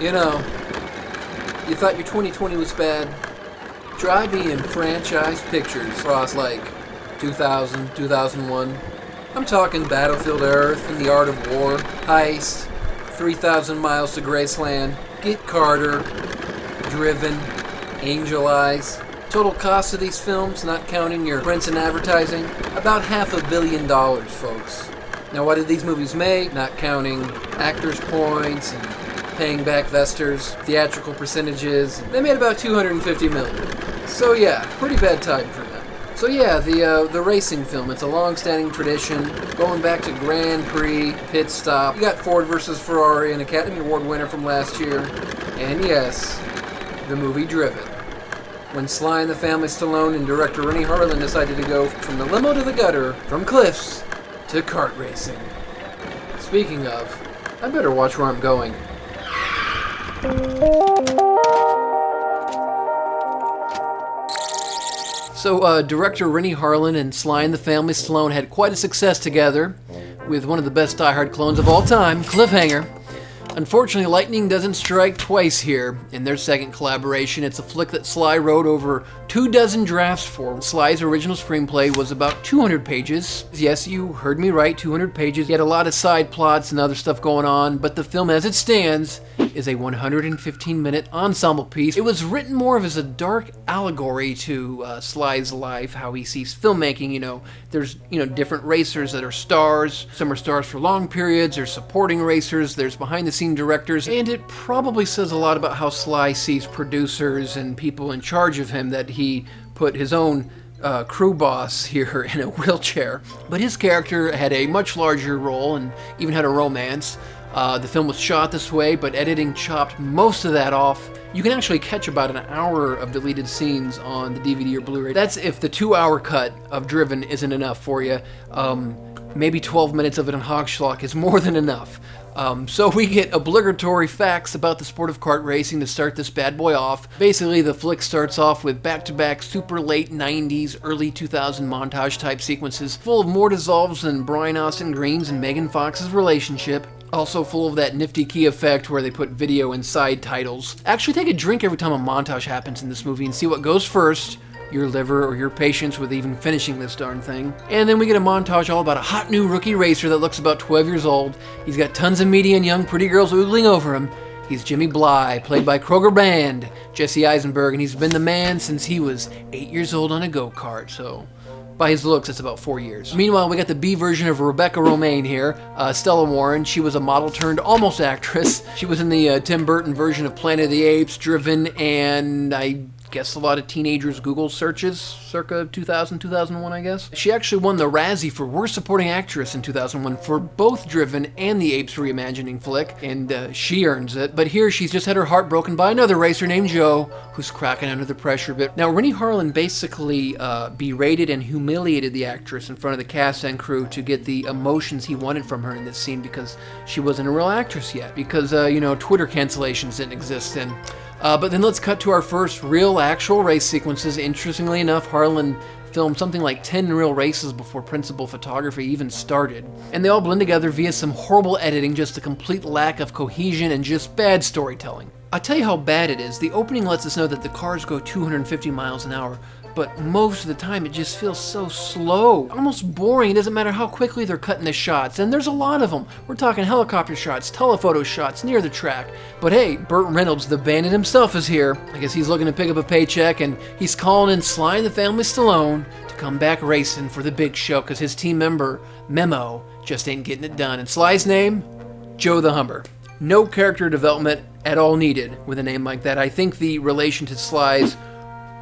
You know, you thought your 2020 was bad? Try being franchise pictures across like 2000, 2001. I'm talking Battlefield Earth and The Art of War, Heist, 3,000 Miles to Graceland, Get Carter, Driven, Angel Eyes. Total cost of these films, not counting your rents and advertising, about $500 million, folks. Now what did these movies make? Not counting actors' points and paying back investors, theatrical percentages. They made about $250 million. So yeah, pretty bad time for them. So yeah, the racing film, it's a long-standing tradition, going back to Grand Prix, Pit Stop. You got Ford versus Ferrari, an Academy Award winner from last year. And yes, the movie Driven. When Sly and the Family Stallone and director Renny Harlin decided to go from the limo to the gutter, from cliffs to kart racing. Speaking of, I better watch where I'm going. So, director Renny Harlin and Sly and the Family Stallone had quite a success together with one of the best Die Hard clones of all time, CLIFFHANGER. Unfortunately, lightning doesn't strike twice here in their second collaboration. It's a flick that Sly wrote over 24 drafts for. Sly's original screenplay was about 200 pages. Yes, you heard me right, 200 pages. He had a lot of side plots and other stuff going on, but the film as it stands is a 115-minute ensemble piece. It was written more of as a dark allegory to Sly's life, how he sees filmmaking. You know, there's different racers that are stars. Some are stars for long periods. There's supporting racers. There's behind-the-scenes directors, and it probably says a lot about how Sly sees producers and people in charge of him, that he put his own crew boss here in a wheelchair. But his character had a much larger role and even had a romance. The film was shot this way, but editing chopped most of that off. You can actually catch about an hour of deleted scenes on the DVD or Blu-ray. That's if the 2-hour cut of Driven isn't enough for you. Maybe 12 minutes of it on HawkSchlock is more than enough. So we get obligatory facts about the sport of kart racing to start this bad boy off. Basically, the flick starts off with back-to-back super late 90s, early 2000 montage type sequences, full of more dissolves than Brian Austin Green's and Megan Fox's relationship. Also full of that nifty key effect where they put video inside titles. Actually take a drink every time a montage happens in this movie and see what goes first. Your liver or your patience with even finishing this darn thing. And then we get a montage all about a hot new rookie racer that looks about 12 years old. He's got tons of media and young pretty girls oogling over him. He's Jimmy Bly, played by Kroger Band, Jesse Eisenberg, and he's been the man since he was 8 years old on a go-kart, so by his looks, it's about 4 years. Meanwhile, we got the B version of Rebecca Romain here, Stella Warren. She was a model turned almost actress. She was in the Tim Burton version of Planet of the Apes, Driven, and I guess a lot of teenagers' Google searches, circa 2000, 2001, I guess. She actually won the Razzie for Worst Supporting Actress in 2001 for both Driven and the Apes reimagining flick, and she earns it. But here, she's just had her heart broken by another racer named Joe, who's cracking under the pressure a bit. Now, Renny Harlin basically berated and humiliated the actress in front of the cast and crew to get the emotions he wanted from her in this scene, because she wasn't a real actress yet, because, Twitter cancellations didn't exist then. But then let's cut to our first real actual race sequences. Interestingly enough, Harlin filmed something like 10 real races before principal photography even started. And they all blend together via some horrible editing, just a complete lack of cohesion and just bad storytelling. I'll tell you how bad it is. The opening lets us know that the cars go 250 miles an hour, but most of the time it just feels so slow, almost boring. It doesn't matter how quickly they're cutting the shots, and there's a lot of them. We're talking helicopter shots, telephoto shots near the track. But hey, Burt Reynolds, the bandit himself, is here. I guess he's looking to pick up a paycheck, and he's calling in Sly and the Family Stallone to come back racing for the big show, because his team member, Memo, just ain't getting it done. And Sly's name? Joe the Hummer. No character development at all needed with a name like that. I think the relation to Sly's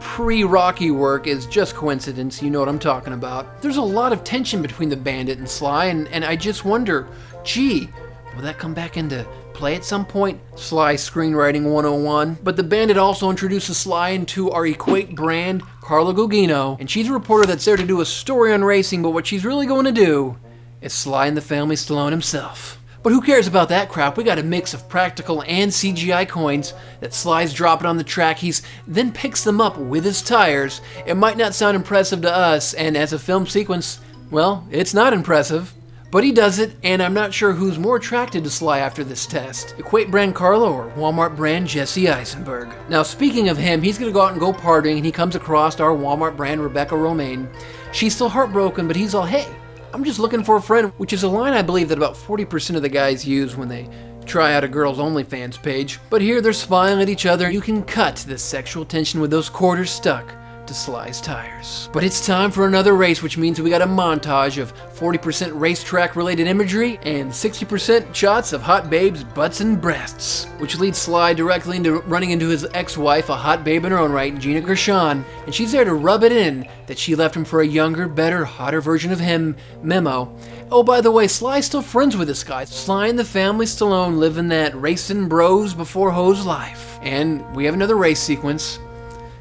pre-Rocky work is just coincidence. You know what I'm talking about. There's a lot of tension between the bandit and Sly, and I just wonder, gee, will that come back into play at some point? Sly screenwriting 101. But the bandit also introduces Sly into our Equate brand, Carla Gugino, and she's a reporter that's there to do a story on racing, but what she's really going to do is Sly and the Family Stallone himself. But who cares about that crap? We got a mix of practical and CGI coins that Sly's dropping on the track. He's then picks them up with his tires. It might not sound impressive to us, and as a film sequence, well, it's not impressive. But he does it, and I'm not sure who's more attracted to Sly after this test. Equate brand Carlo or Walmart brand Jesse Eisenberg. Now speaking of him, he's gonna go out and go partying, and he comes across our Walmart brand Rebecca Romain. She's still heartbroken, but he's all, hey, I'm just looking for a friend, which is a line I believe that about 40% of the guys use when they try out a girl's OnlyFans page. But here they're smiling at each other. You can cut the sexual tension with those quarters stuck to Sly's tires. But it's time for another race, which means we got a montage of 40% racetrack related imagery and 60% shots of hot babes' butts and breasts, which leads Sly directly into running into his ex-wife, a hot babe in her own right, Gina Gershon, and she's there to rub it in that she left him for a younger, better, hotter version of him, Memo. Oh, by the way, Sly's still friends with this guy. Sly and the family Stallone living that racing bros before hoes life. And we have another race sequence.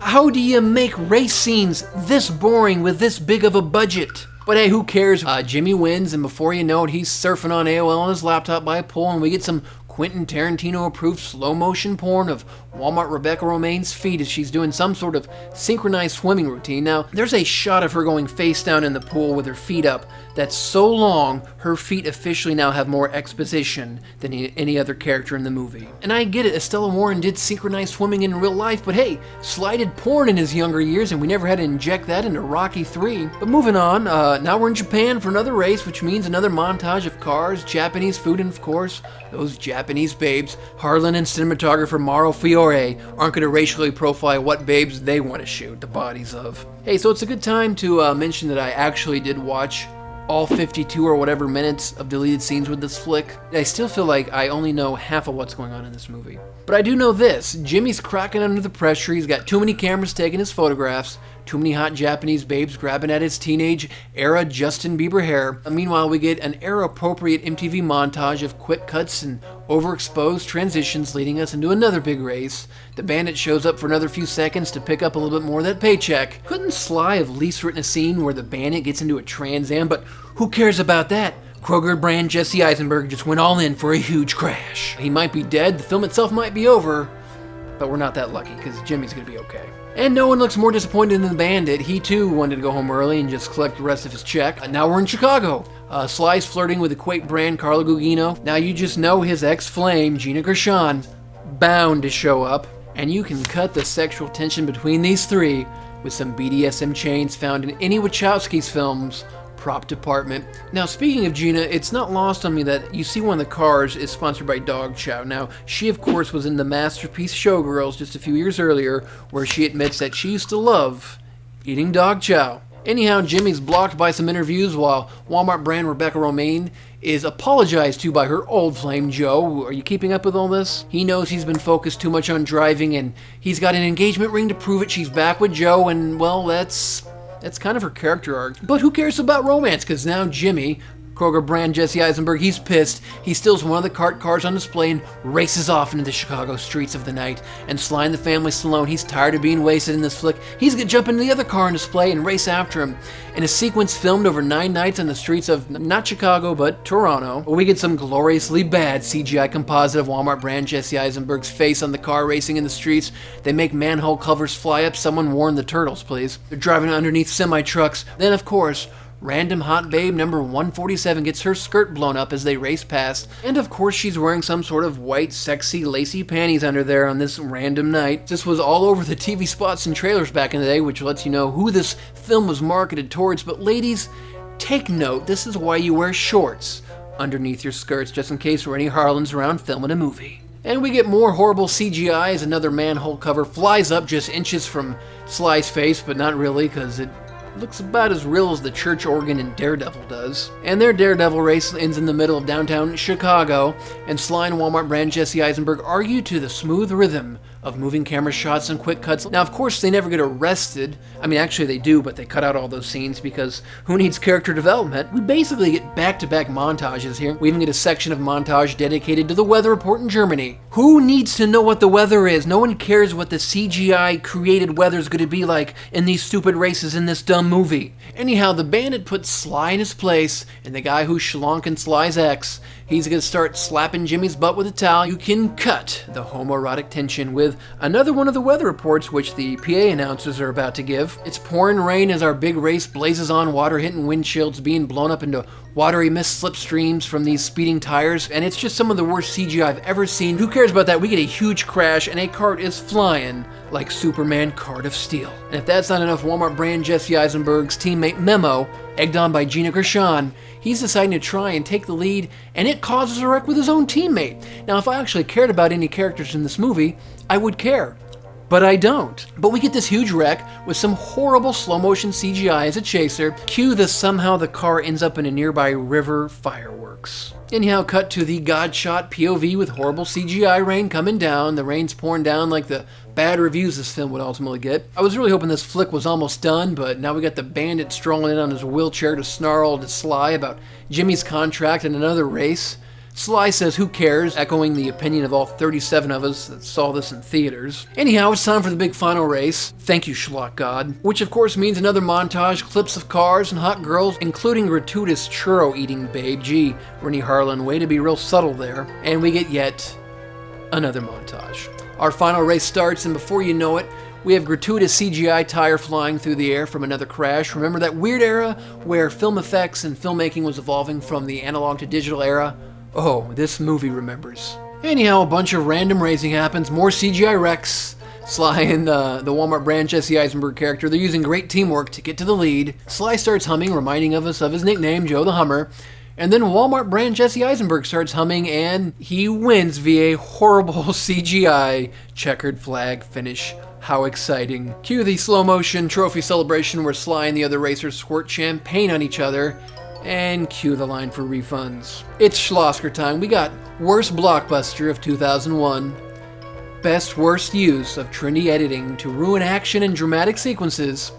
How do you make race scenes this boring with this big of a budget? But hey, who cares? Jimmy wins, and before you know it, he's surfing on AOL on his laptop by a pool, and we get some Quentin Tarantino-approved slow-motion porn of Walmart Rebecca Romain's feet as she's doing some sort of synchronized swimming routine. Now, there's a shot of her going face down in the pool with her feet up that's so long, her feet officially now have more exposition than any other character in the movie. And I get it, Estella Warren did synchronized swimming in real life, but hey, Sly did porn in his younger years, and we never had to inject that into Rocky 3. But moving on, now we're in Japan for another race, which means another montage of cars, Japanese food, and of course, those Japanese babes. Harlin and cinematographer Mauro Fiore aren't going to racially profile what babes they want to shoot the bodies of. Hey, so it's a good time to mention that I actually did watch all 52 or whatever minutes of deleted scenes with this flick. I still feel like I only know half of what's going on in this movie. But I do know this, Jimmy's cracking under the pressure, he's got too many cameras taking his photographs, too many hot Japanese babes grabbing at his teenage-era Justin Bieber hair. Meanwhile, we get an era-appropriate MTV montage of quick cuts and overexposed transitions leading us into another big race. The bandit shows up for another few seconds to pick up a little bit more of that paycheck. Couldn't Sly have at least written a scene where the bandit gets into a Trans Am? But who cares about that? Kroger brand Jesse Eisenberg just went all in for a huge crash. He might be dead, the film itself might be over, but we're not that lucky because Jimmy's gonna be okay. And no one looks more disappointed than the bandit. He too wanted to go home early and just collect the rest of his check. Now we're in Chicago. Sly's flirting with Equate brand Carlo Gugino. Now you just know his ex-flame, Gina Gershon, bound to show up. And you can cut the sexual tension between these three with some BDSM chains found in any Wachowski's films prop department. Now speaking of Gina, it's not lost on me that you see one of the cars is sponsored by Dog Chow. Now she of course was in the masterpiece Showgirls just a few years earlier, where she admits that she used to love eating dog chow. Anyhow, Jimmy's blocked by some interviews while Walmart brand Rebecca Romain is apologized to by her old flame Joe. Are you keeping up with all this? He knows he's been focused too much on driving, and he's got an engagement ring to prove it. She's back with Joe, and well, that's kind of her character arc. But who cares about romance? Because now Jimmy, Kroger brand Jesse Eisenberg, he's pissed. He steals one of the cars on display and races off into the Chicago streets of the night. And Sly and the family Stallone, he's tired of being wasted in this flick. He's gonna jump into the other car on display and race after him. In a sequence filmed over 9 nights on the streets of not Chicago, but Toronto, we get some gloriously bad CGI composite of Walmart brand Jesse Eisenberg's face on the car racing in the streets. They make manhole covers fly up. Someone warn the turtles, please. They're driving underneath semi-trucks. Then, of course, random hot babe number 147 gets her skirt blown up as they race past, and of course she's wearing some sort of white, sexy, lacy panties under there on this random night. This was all over the TV spots and trailers back in the day, which lets you know who this film was marketed towards. But ladies, take note, this is why you wear shorts underneath your skirts, just in case Renny Harlin's around filming a movie. And we get more horrible CGI as another manhole cover flies up just inches from Sly's face, but not really, because it looks about as real as the church organ in Daredevil does. And their Daredevil race ends in the middle of downtown Chicago, and Sly and Walmart brand Jesse Eisenberg argue to the smooth rhythm of moving camera shots and quick cuts. Now, of course, they never get arrested. I mean, actually they do, but they cut out all those scenes because who needs character development? We basically get back-to-back montages here. We even get a section of montage dedicated to the weather report in Germany. Who needs to know what the weather is? No one cares what the CGI-created weather's going to be like in these stupid races in this dumb movie. Anyhow, the bandit puts Sly in his place, and the guy who's Schlock and Sly's ex, he's going to start slapping Jimmy's butt with a towel. You can cut the homoerotic tension with with another one of the weather reports which the PA announcers are about to give. It's pouring rain as our big race blazes on, water hitting windshields, being blown up into watery mist slipstreams from these speeding tires, and it's just some of the worst CGI I've ever seen. Who cares about that? We get a huge crash and a cart is flying like Superman Cart of Steel. And if that's not enough, Walmart brand Jesse Eisenberg's teammate Memo, egged on by Gina Gershon, he's deciding to try and take the lead, and it causes a wreck with his own teammate. Now, if I actually cared about any characters in this movie, I would care. But I don't. But we get this huge wreck with some horrible slow motion CGI as a chaser. Cue the somehow the car ends up in a nearby river fireworks. Anyhow, cut to the God shot POV with horrible CGI rain coming down. The rain's pouring down like the bad reviews this film would ultimately get. I was really hoping this flick was almost done, but now we got the bandit strolling in on his wheelchair to snarl to Sly about Jimmy's contract and another race. Sly says, who cares, echoing the opinion of all 37 of us that saw this in theaters. Anyhow, it's time for the big final race. Thank you, Schlock God. Which of course means another montage, clips of cars and hot girls, including gratuitous churro-eating babe. Gee, Renny Harlin, way to be real subtle there. And we get yet another montage. Our final race starts, and before you know it, we have gratuitous CGI tire flying through the air from another crash. Remember that weird era where film effects and filmmaking was evolving from the analog to digital era? Oh, this movie remembers. Anyhow, a bunch of random racing happens, more CGI wrecks. Sly and the Walmart brand Jesse Eisenberg character, they're using great teamwork to get to the lead. Sly starts humming, reminding us of his nickname, Joe the Hummer. And then Walmart brand Jesse Eisenberg starts humming, and he wins via horrible CGI checkered flag finish. How exciting. Cue the slow motion trophy celebration where Sly and the other racers squirt champagne on each other. And cue the line for refunds. It's Schlosker time. We got Worst Blockbuster of 2001. Best worst use of trendy editing to ruin action and dramatic sequences.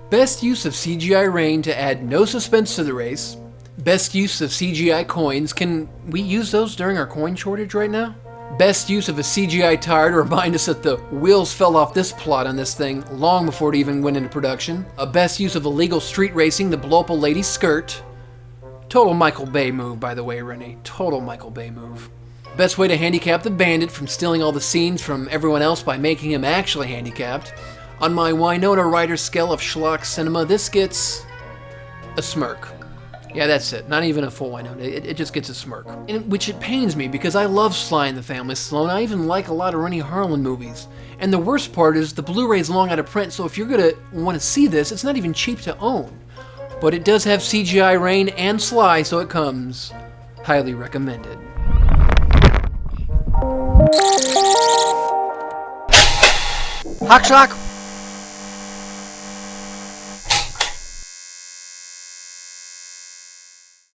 Best use of CGI rain to add no suspense to the race. Best use of CGI coins. Can we use those during our coin shortage right now? Best use of a CGI tire to remind us that the wheels fell off this plot on this thing long before it even went into production. A best use of illegal street racing to blow up a lady's skirt. Total Michael Bay move, by the way, Renny. Total Michael Bay move. Best way to handicap the bandit from stealing all the scenes from everyone else by making him actually handicapped. On my Winona Ryder scale of schlock cinema, this gets a smirk. Yeah, that's it. Not even a full Winona. It just gets a smirk. Which it pains me because I love Sly and the Family Stallone. I even like a lot of Renny Harlin movies. And the worst part is the Blu-ray's long out of print, so if you're going to want to see this, it's not even cheap to own. But it does have CGI rain and Sly, so it comes highly recommended. HawkSchlock.